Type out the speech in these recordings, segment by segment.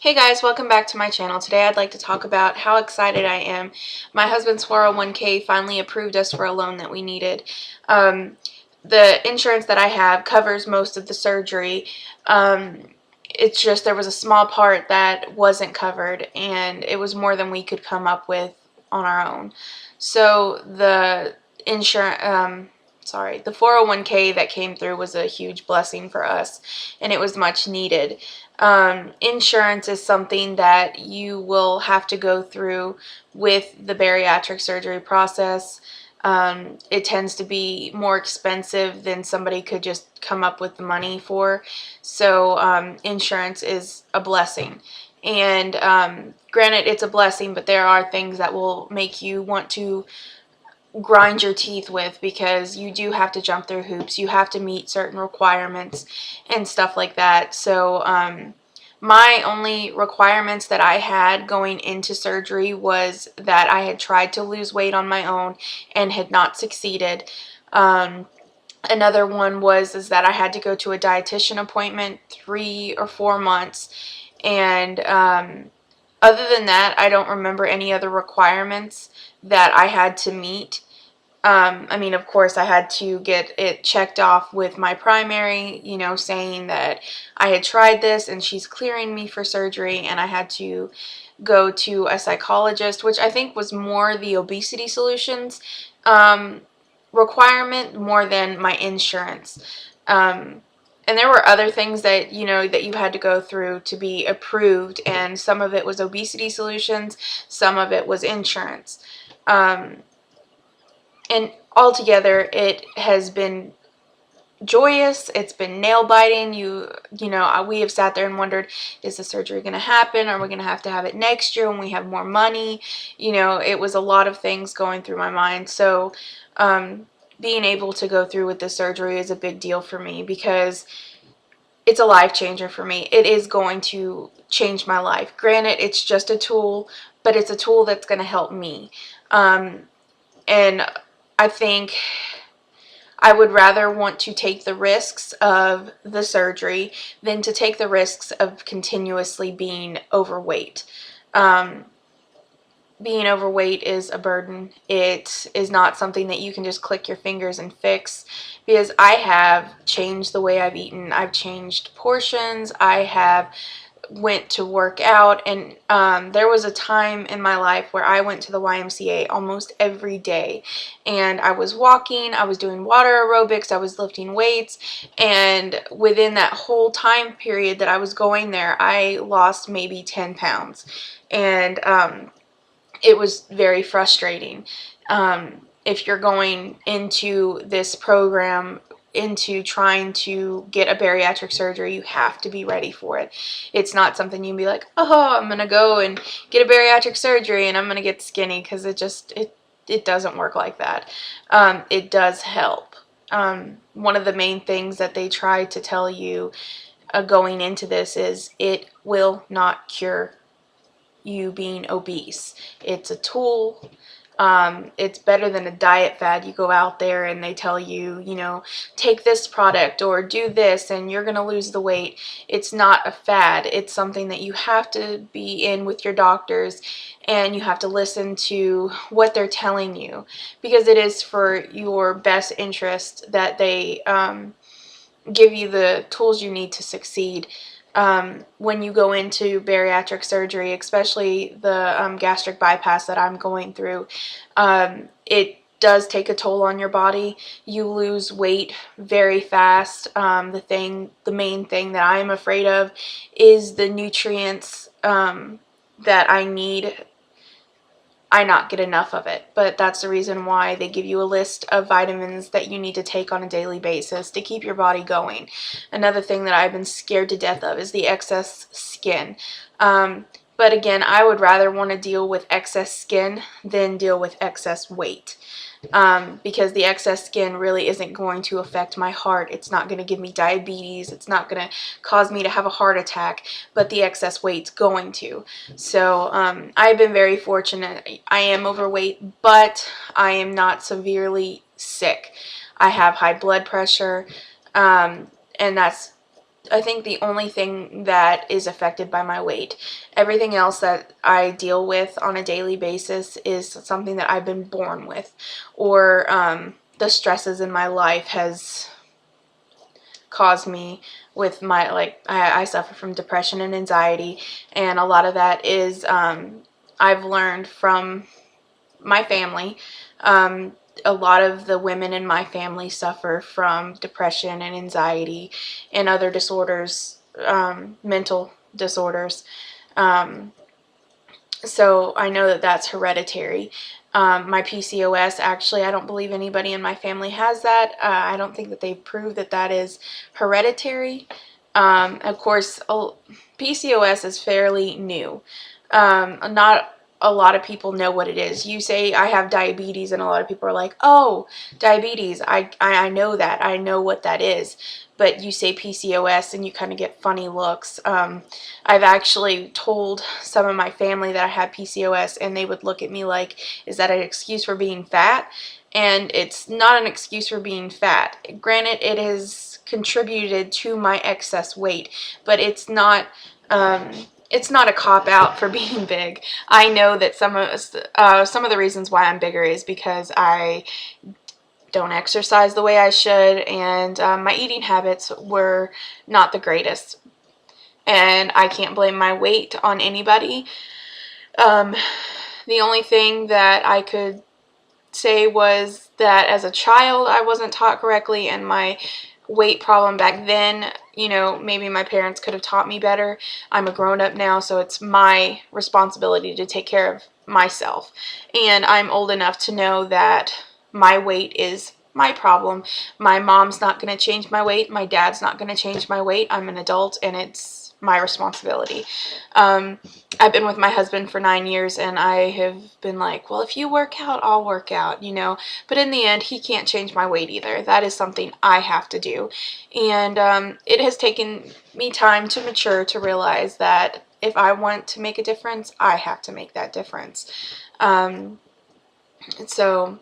Hey guys, welcome back to my channel. Today I'd like to talk about how excited I am. My husband's 401k finally approved us for a loan that we needed. The insurance that I have covers most of the surgery. It's just there was a small part that wasn't covered, and it was more than we could come up with on our own. So the the 401k that came through was a huge blessing for us, and it was much needed. Insurance is something that you will have to go through with the bariatric surgery process. It tends to be more expensive than somebody could just come up with the money for. So insurance is a blessing. And granted, it's a blessing, but there are things that will make you want to grind your teeth with, because you do have to jump through hoops. You have to meet certain requirements and stuff like that. So my only requirements that I had going into surgery was that I had tried to lose weight on my own and had not succeeded. Another one was that I had to go to a dietitian appointment 3 or 4 months, and other than that, I don't remember any other requirements that I had to meet. I mean, of course, I had to get it checked off with my primary, saying that I had tried this and she's clearing me for surgery, and I had to go to a psychologist, which I think was more the obesity solutions requirement more than my insurance. And there were other things that, that you had to go through to be approved, and some of it was obesity solutions, some of it was insurance. And altogether, it has been joyous. It's been nail biting. We have sat there and wondered, is the surgery going to happen? Are we going to have it next year when we have more money? It was a lot of things going through my mind. So being able to go through with the surgery is a big deal for me, because it's a life changer for me. It is going to change my life. Granted, it's just a tool, but it's a tool that's going to help me. And I think I would rather want to take the risks of the surgery than to take the risks of continuously being overweight. Being overweight is a burden. It is not something that you can just click your fingers and fix, because I have changed the way I've eaten. I've changed portions. I have went to work out, and there was a time in my life where I went to the YMCA almost every day, and I was walking, I was doing water aerobics, I was lifting weights, and within that whole time period that I was going there, I lost maybe 10 pounds, and it was very frustrating. If you're going into this program, into trying to get a bariatric surgery, you have to be ready for it. It's not something you can be like, oh, I'm gonna go and get a bariatric surgery and I'm gonna get skinny, because it doesn't work like that. It does help. One of the main things that they try to tell you going into this is it will not cure you being obese. It's a tool. It's better than a diet fad. You go out there and they tell you, take this product or do this and you're going to lose the weight. It's not a fad. It's something that you have to be in with your doctors, and you have to listen to what they're telling you, because it is for your best interest that they give you the tools you need to succeed. When you go into bariatric surgery, especially the gastric bypass that I'm going through, it does take a toll on your body. You lose weight very fast. The main thing that I'm afraid of is the nutrients that I need. I not get enough of it, but that's the reason why they give you a list of vitamins that you need to take on a daily basis to keep your body going. Another thing that I've been scared to death of is the excess skin. But again, I would rather want to deal with excess skin than deal with excess weight. Because the excess skin really isn't going to affect my heart. It's not going to give me diabetes. It's not going to cause me to have a heart attack, but the excess weight's going to. So I've been very fortunate. I am overweight, but I am not severely sick. I have high blood pressure, and that's I think the only thing that is affected by my weight. Everything else that I deal with on a daily basis is something that I've been born with, or the stresses in my life has caused me with my, like, I suffer from depression and anxiety, and a lot of that is I've learned from my family. A lot of the women in my family suffer from depression and anxiety and other disorders, mental disorders. Um, so I know that that's hereditary. My PCOS, actually, I don't believe anybody in my family has that. I don't think that they've proved that that is hereditary. Of course, PCOS is fairly new. Not a lot of people know what it is. You say, I have diabetes, and a lot of people are like, oh, diabetes, I know that. I know what that is. But you say PCOS and you kind of get funny looks. I've actually told some of my family that I had PCOS, and they would look at me like, is that an excuse for being fat? And it's not an excuse for being fat. Granted, it has contributed to my excess weight, but it's not a cop-out for being big. I know that some of the reasons why I'm bigger is because I don't exercise the way I should, and my eating habits were not the greatest. And I can't blame my weight on anybody. The only thing that I could say was that as a child I wasn't taught correctly, and my weight problem back then, you know, maybe my parents could have taught me better. I'm a grown-up now, so it's my responsibility to take care of myself. And I'm old enough to know that my weight is my problem. My mom's not going to change my weight. My dad's not going to change my weight. I'm an adult, and it's my responsibility. I've been with my husband for 9 years, and I have been like, well, if you work out, I'll work out, you know. But in the end, he can't change my weight either. That is something I have to do. And it has taken me time to mature to realize that if I want to make a difference, I have to make that difference. So...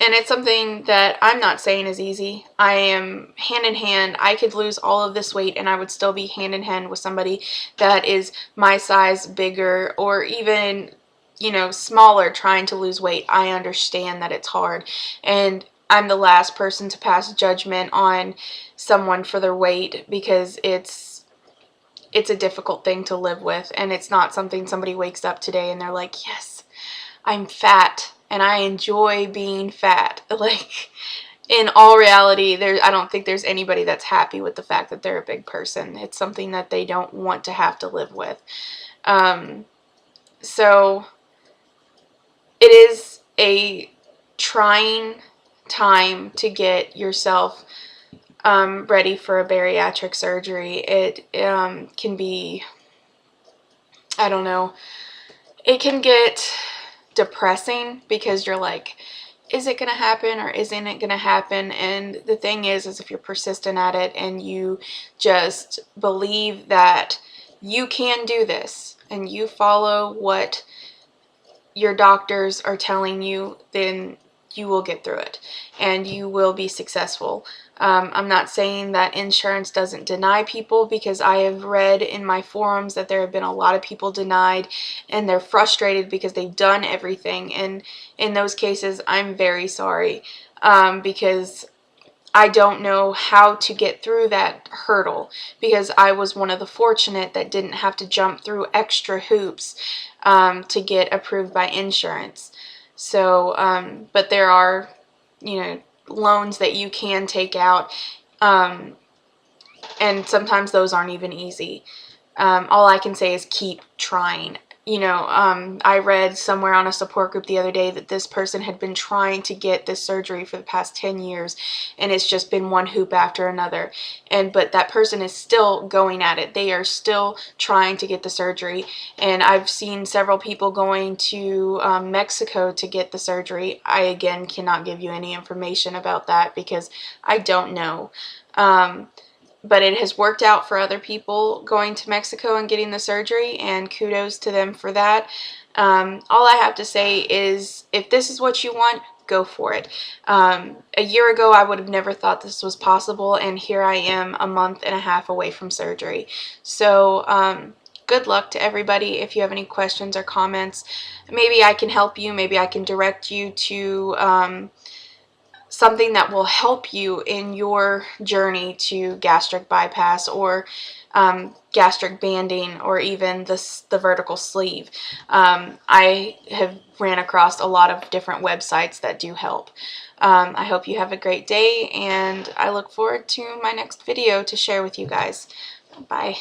And it's something that I'm not saying is easy. I am hand in hand. I could lose all of this weight and I would still be hand in hand with somebody that is my size, bigger, or even, you know, smaller, trying to lose weight. I understand that it's hard. And I'm the last person to pass judgment on someone for their weight, because it's a difficult thing to live with. And it's not something somebody wakes up today and they're like, yes, I'm fat and I enjoy being fat. Like, in all reality, I don't think there's anybody that's happy with the fact that they're a big person. It's something that they don't want to have to live with. So it is a trying time to get yourself ready for a bariatric surgery. It can be, I don't know, it can get depressing, because you're like, is it going to happen or isn't it going to happen? And the thing is if you're persistent at it and you just believe that you can do this and you follow what your doctors are telling you, then you will get through it and you will be successful. I'm not saying that insurance doesn't deny people, because I have read in my forums that there have been a lot of people denied and they're frustrated because they've done everything. And in those cases, I'm very sorry, because I don't know how to get through that hurdle, because I was one of the fortunate that didn't have to jump through extra hoops to get approved by insurance. So, but there are, you know, loans that you can take out, and sometimes those aren't even easy. All I can say is keep trying. You know, I read somewhere on a support group the other day that this person had been trying to get this surgery for the past 10 years, and it's just been one hoop after another. But that person is still going at it. They are still trying to get the surgery. And I've seen several people going to Mexico to get the surgery. I, again, cannot give you any information about that because I don't know. But it has worked out for other people going to Mexico and getting the surgery, and kudos to them for that. All I have to say is, if this is what you want, go for it. A year ago, I would have never thought this was possible, and here I am a month and a half away from surgery. So good luck to everybody. If you have any questions or comments, maybe I can help you, maybe I can direct you to something that will help you in your journey to gastric bypass, or gastric banding, or even the vertical sleeve. I have ran across a lot of different websites that do help. I hope you have a great day, and I look forward to my next video to share with you guys. Bye.